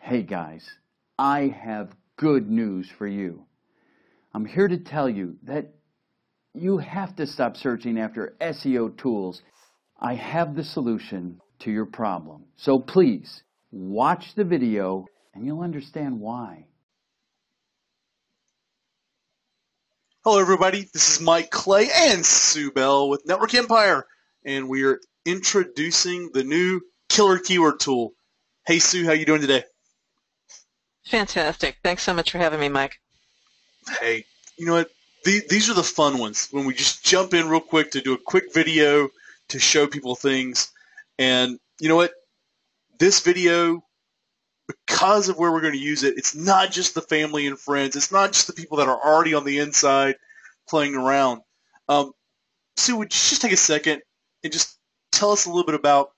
Hey guys, I have good news for you. I'm here to tell you that you have to stop searching after SEO tools. I have the solution to your problem. So please, watch the video and you'll understand why. Hello everybody, this is Mike Clay and Sue Bell with Network Empire, and we are introducing the new killer keyword tool. Hey Sue, how you doing today? Fantastic. Thanks so much for having me, Mike. Hey, you know what? These are the fun ones, when we just jump in real quick to do a quick video to show people things. And you know what? This video, because of where we're going to use it, it's not just the family and friends. It's not just the people that are already on the inside playing around. Sue, would you just take a second and just tell us a little bit about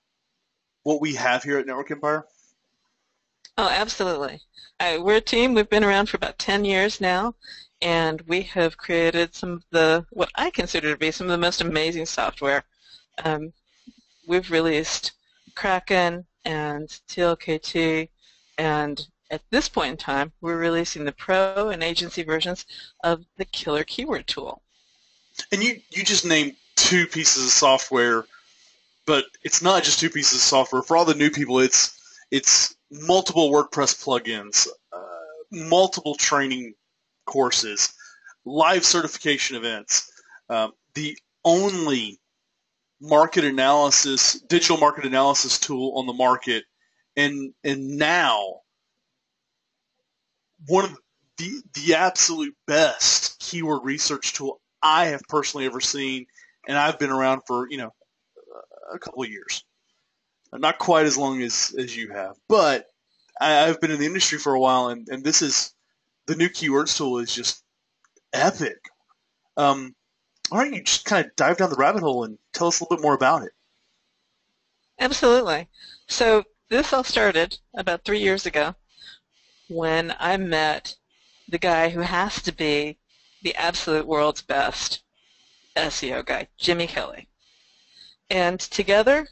what we have here at Network Empire? Oh, absolutely. We're a team. We've been around for about 10 years now, and we have created some of the, what I consider to be some of the most amazing software. We've released Kraken and TLKT, and at this point in time, we're releasing the pro and agency versions of the killer keyword tool. And you just named two pieces of software, but it's not just two pieces of software. For all the new people, it's multiple WordPress plugins, multiple training courses, live certification events, the only market analysis, digital market analysis tool on the market, and now one of the absolute best keyword research tool I have personally ever seen, and I've been around for, a couple of years. Not quite as long as you have, but I've been in the industry for a while, and this is, the new keywords tool is just epic. All right, you just kind of dive down the rabbit hole and tell us a little bit more about it. Absolutely. So this all started about 3 years ago when I met the guy who has to be the absolute world's best SEO guy, Jimmy Kelly. And together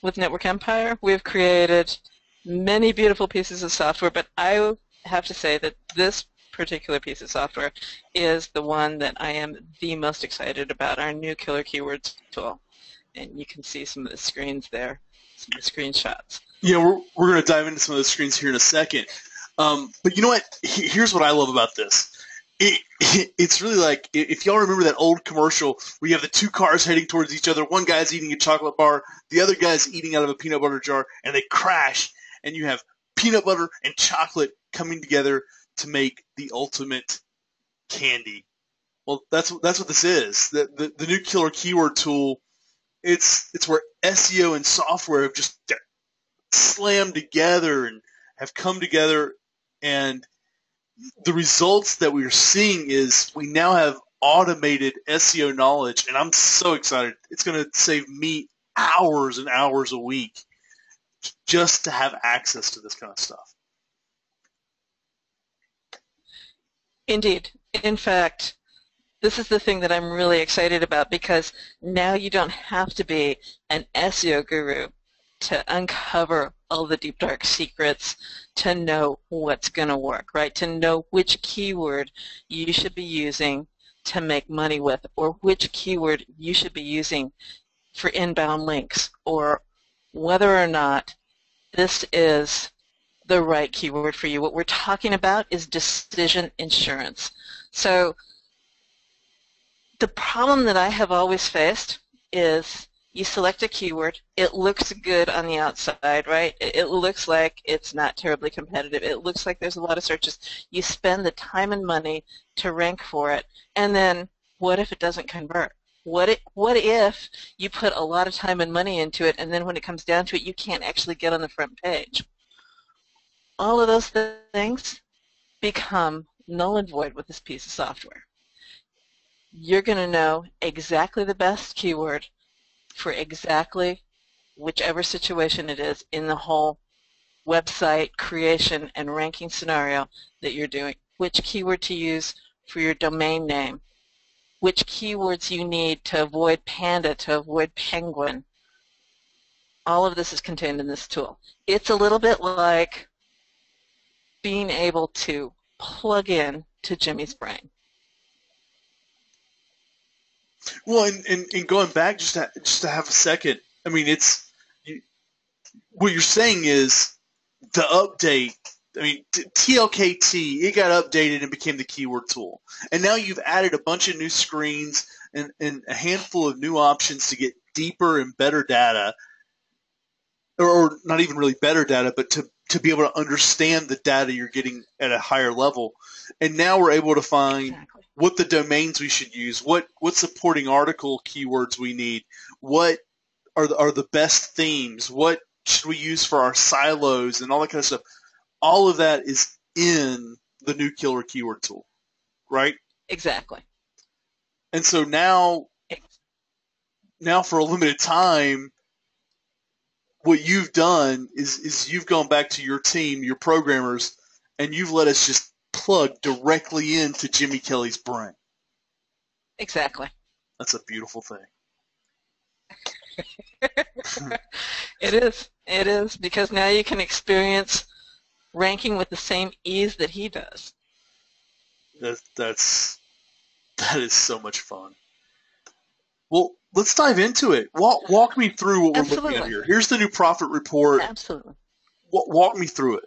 with Network Empire, we've created many beautiful pieces of software, but I have to say that this particular piece of software is the one that I am the most excited about, our new killer keywords tool. And you can see some of the screens there, some of the screenshots. Yeah, we're going to dive into some of those screens here in a second. But you know what? Here's what I love about this. It's really like, if y'all remember that old commercial where you have the two cars heading towards each other, one guy's eating a chocolate bar, the other guy's eating out of a peanut butter jar, and they crash, and you have peanut butter and chocolate coming together to make the ultimate candy. Well, that's what this is. The new killer keyword tool, it's where SEO and software have just slammed together and have come together, and the results that we're seeing is we now have automated SEO knowledge, and I'm so excited. It's going to save me hours and hours a week just to have access to this kind of stuff. Indeed. In fact, this is the thing that I'm really excited about, because now you don't have to be an SEO guru to uncover all the deep, dark secrets, to know what's going to work, right? To know which keyword you should be using to make money with, or which keyword you should be using for inbound links, or whether or not this is the right keyword for you. What we're talking about is decision insurance. So the problem that I have always faced is you select a keyword, it looks good on the outside, right? It looks like it's not terribly competitive. It looks like there's a lot of searches. You spend the time and money to rank for it, and then what if it doesn't convert? What if you put a lot of time and money into it, and then when it comes down to it, you can't actually get on the front page? All of those things become null and void with this piece of software. You're going to know exactly the best keyword for exactly whichever situation it is in the whole website creation and ranking scenario that you're doing. Which keyword to use for your domain name. Which keywords you need to avoid panda, to avoid penguin. All of this is contained in this tool. It's a little bit like being able to plug in to Jimmy's brain. Well, and going back just to have a second, I mean, what you're saying is the update. I mean, TLKT, it got updated and became the keyword tool. And now you've added a bunch of new screens and a handful of new options to get deeper and better data, or not even really better data, but to be able to understand the data you're getting at a higher level. And now we're able to find what the domains we should use, what supporting article keywords we need, what are the best themes, what should we use for our silos and all that kind of stuff. All of that is in the new killer keyword tool, right? Exactly. And so now for a limited time, what you've done is you've gone back to your team, your programmers, and you've let us just plug directly into Jimmy Kelly's brain. Exactly. That's a beautiful thing. It is, because now you can experience ranking with the same ease that he does. That is so much fun. Well, let's dive into it. Walk me through what we're looking at here. Here's the new profit report. Absolutely. Walk me through it.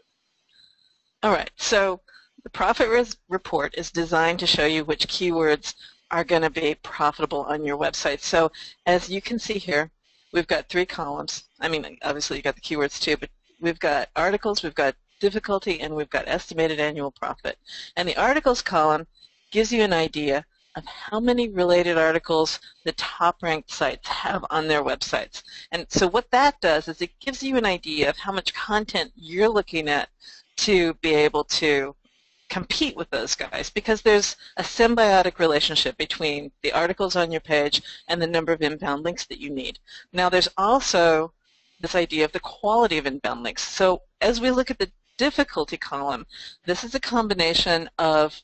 All right. So the profit report is designed to show you which keywords are going to be profitable on your website. So as you can see here, we've got 3 columns. I mean, obviously you got the keywords too, but we've got articles, we've got difficulty, and we've got estimated annual profit. And the articles column gives you an idea of how many related articles the top-ranked sites have on their websites. And so what that does is it gives you an idea of how much content you're looking at to be able to compete with those guys, because there's a symbiotic relationship between the articles on your page and the number of inbound links that you need. Now there's also this idea of the quality of inbound links. So as we look at the difficulty column, this is a combination of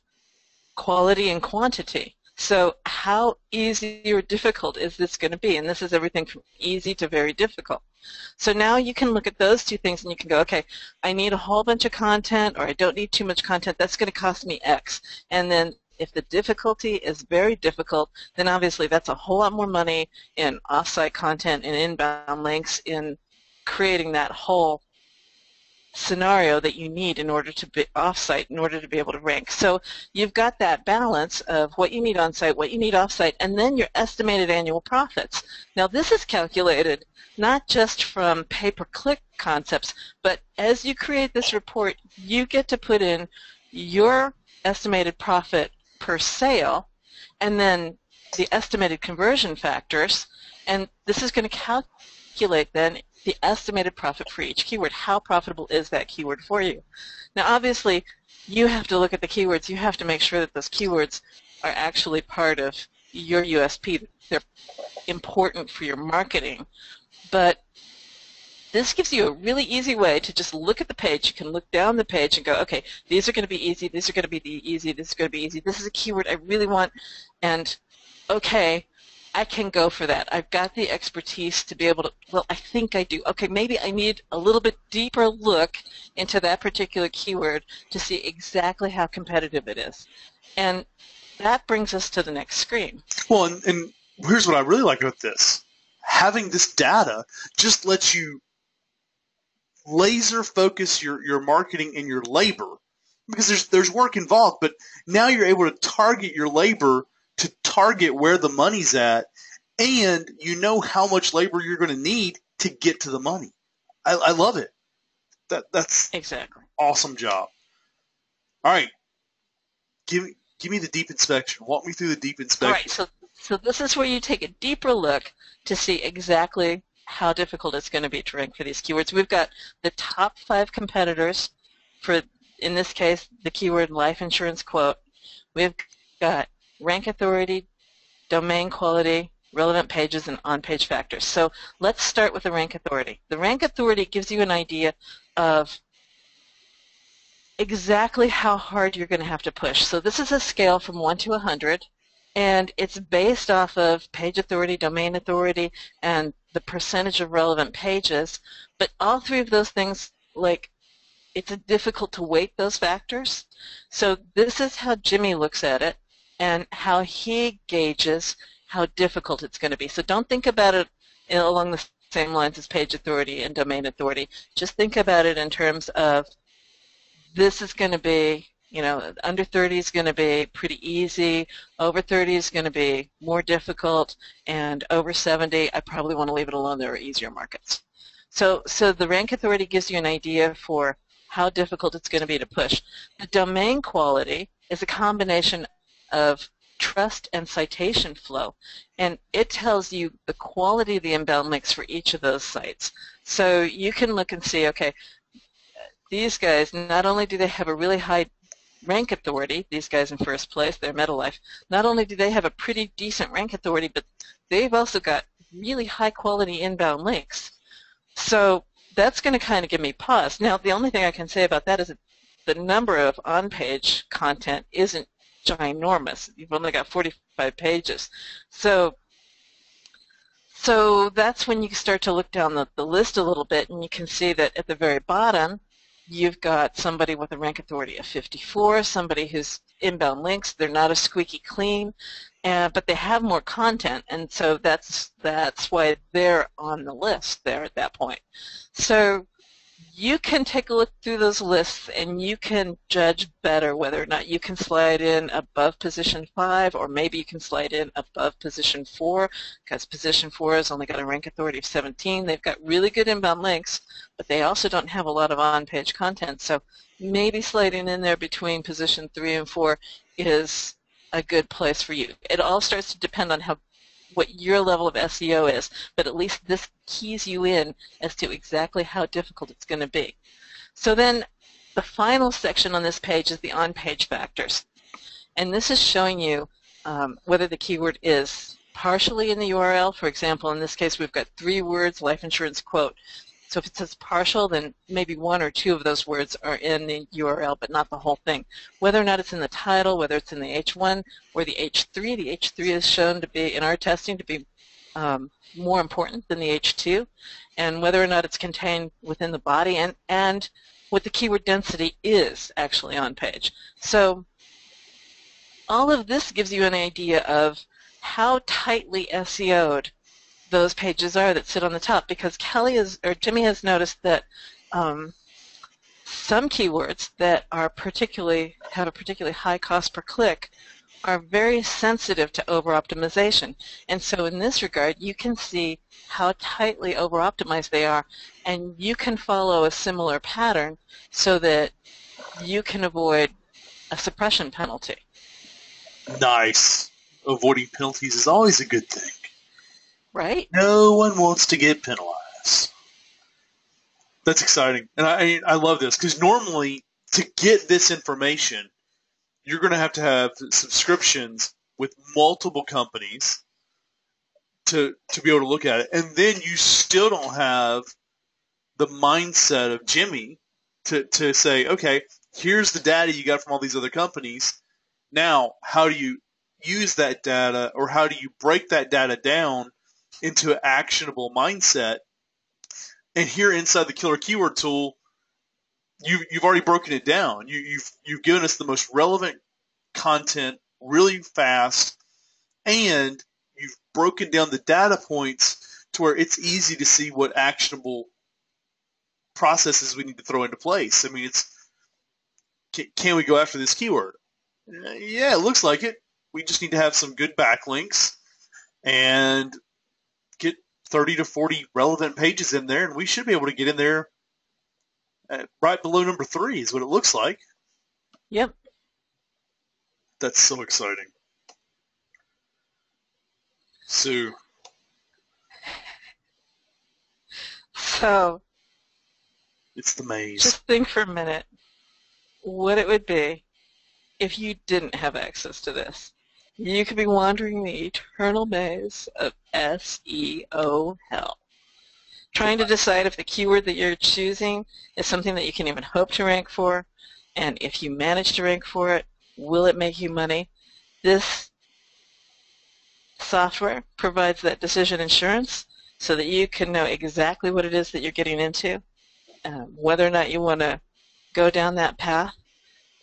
quality and quantity. So how easy or difficult is this going to be? And this is everything from easy to very difficult. So now you can look at those 2 things and you can go, okay, I need a whole bunch of content, or I don't need too much content. That's going to cost me X. And then if the difficulty is very difficult, then obviously that's a whole lot more money in off-site content and inbound links, in creating that whole scenario that you need in order to be off-site, in order to be able to rank. So you've got that balance of what you need on-site, what you need off-site, and then your estimated annual profits. Now this is calculated not just from pay-per-click concepts, but as you create this report, you get to put in your estimated profit per sale, and then the estimated conversion factors, and this is going to calculate then the estimated profit for each keyword. How profitable is that keyword for you? Now obviously you have to look at the keywords. You have to make sure that those keywords are actually part of your USP. They're important for your marketing. But this gives you a really easy way to just look at the page. You can look down the page and go, okay, these are going to be easy, these are going to be easy, this is going to be easy, this is a keyword I really want, and okay, I can go for that. I've got the expertise to be able to, well, I think I do. Okay, maybe I need a little bit deeper look into that particular keyword to see exactly how competitive it is. And that brings us to the next screen. Well, and here's what I really like about this. Having this data just lets you laser focus your marketing and your labor, because there's work involved, but now you're able to target your labor to target where the money's at, and you know how much labor you're going to need to get to the money. I love it. That's exactly awesome job. All right, give me the deep inspection. Walk me through the deep inspection. All right, so this is where you take a deeper look to see exactly how difficult it's going to be to rank for these keywords. We've got the top 5 competitors for, in this case, the keyword life insurance quote. We've got rank authority, domain quality, relevant pages, and on-page factors. So let's start with the rank authority. The rank authority gives you an idea of exactly how hard you're going to have to push. So this is a scale from 1 to 100, and it's based off of page authority, domain authority, and the percentage of relevant pages. But all 3 of those things, like, it's difficult to weight those factors. So this is how Jimmy looks at it and how he gauges how difficult it's going to be. So don't think about it along the same lines as page authority and domain authority. Just think about it in terms of this is going to be, under 30 is going to be pretty easy, over 30 is going to be more difficult, and over 70, I probably want to leave it alone. There are easier markets. So the rank authority gives you an idea for how difficult it's going to be to push. The domain quality is a combination of trust and citation flow, and it tells you the quality of the inbound links for each of those sites. So you can look and see, okay, these guys, not only do they have a really high rank authority, these guys in first place, they're MetaLife, not only do they have a pretty decent rank authority, but they've also got really high quality inbound links. So that's going to kind of give me pause. Now, the only thing I can say about that is that the number of on-page content isn't ginormous. You've only got 45 pages. So that's when you start to look down the list a little bit, and you can see that at the very bottom, you've got somebody with a rank authority of 54, somebody who's inbound links. They're not as squeaky clean, but they have more content, and so that's why they're on the list there at that point. So you can take a look through those lists, and you can judge better whether or not you can slide in above position 5, or maybe you can slide in above position 4, because position 4 has only got a rank authority of 17. They've got really good inbound links, but they also don't have a lot of on-page content. So maybe sliding in there between position 3 and 4 is a good place for you. It all starts to depend on what your level of SEO is, but at least this keys you in as to exactly how difficult it's going to be. So then the final section on this page is the on-page factors. And this is showing you whether the keyword is partially in the URL. For example, in this case, we've got 3 words, life insurance quote. So if it says partial, then maybe 1 or 2 of those words are in the URL, but not the whole thing. Whether or not it's in the title, whether it's in the H1 or the H3 is shown to be, in our testing, to be more important than the H2, and whether or not it's contained within the body, and what the keyword density is actually on page. So all of this gives you an idea of how tightly SEO'd those pages are that sit on the top, because Jimmy has noticed that some keywords that are have a particularly high cost per click are very sensitive to over-optimization. And so in this regard, you can see how tightly over-optimized they are, and you can follow a similar pattern so that you can avoid a suppression penalty. Nice. Avoiding penalties is always a good thing. Right? No one wants to get penalized. That's exciting. And I love this, because normally to get this information, you're going to have subscriptions with multiple companies to be able to look at it. And then you still don't have the mindset of Jimmy to say, okay, here's the data you got from all these other companies. Now, how do you use that data, or how do you break that data down into an actionable mindset? And here inside the Killer Keyword Tool, you've already broken it down. You've given us the most relevant content really fast, and you've broken down the data points to where it's easy to see what actionable processes we need to throw into place. I mean, can we go after this keyword? Yeah, it looks like it. We just need to have some good backlinks and get 30 to 40 relevant pages in there, and we should be able to get in there right below number 3 is what it looks like. Yep. That's so exciting. Sue. So, it's the maze. Just think for a minute what it would be if you didn't have access to this. You could be wandering the eternal maze of SEO hell, trying to decide if the keyword that you're choosing is something that you can even hope to rank for, and if you manage to rank for it, will it make you money? This software provides that decision insurance so that you can know exactly what it is that you're getting into, whether or not you want to go down that path.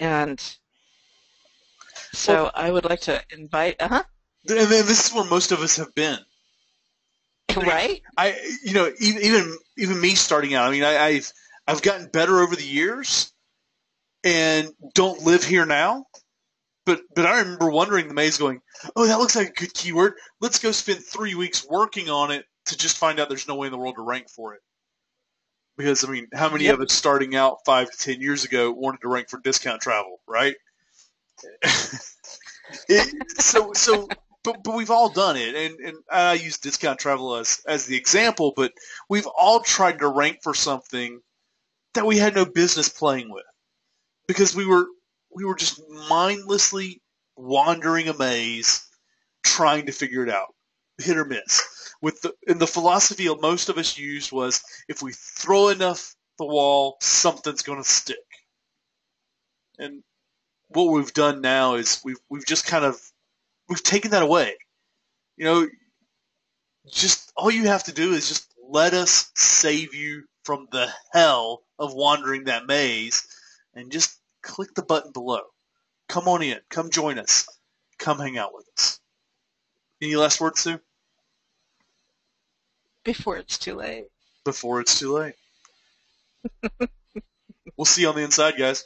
And so I would like to invite, And then this is where most of us have been. right? Even me starting out. I mean, I've gotten better over the years, and don't live here now. But I remember wondering the maze, going, "Oh, that looks like a good keyword. Let's go spend 3 weeks working on it to just find out there's no way in the world to rank for it." Because I mean, how many of us starting out 5 to 10 years ago wanted to rank for discount travel, right? But we've all done it, and I use discount travel as the example, but we've all tried to rank for something that we had no business playing with, because we were just mindlessly wandering a maze, trying to figure it out, hit or miss. And the philosophy of most of us used was, if we throw enough the wall, something's going to stick. And what we've done now is we've just kind of we've taken that away. Just all you have to do is just let us save you from the hell of wandering that maze, and just click the button below. Come on in. Come join us. Come hang out with us. Any last words, Sue? Before it's too late. Before it's too late. We'll see you on the inside, guys.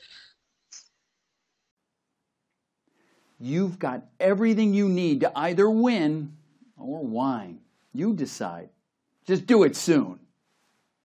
You've got everything you need to either win or whine. You decide. Just do it soon.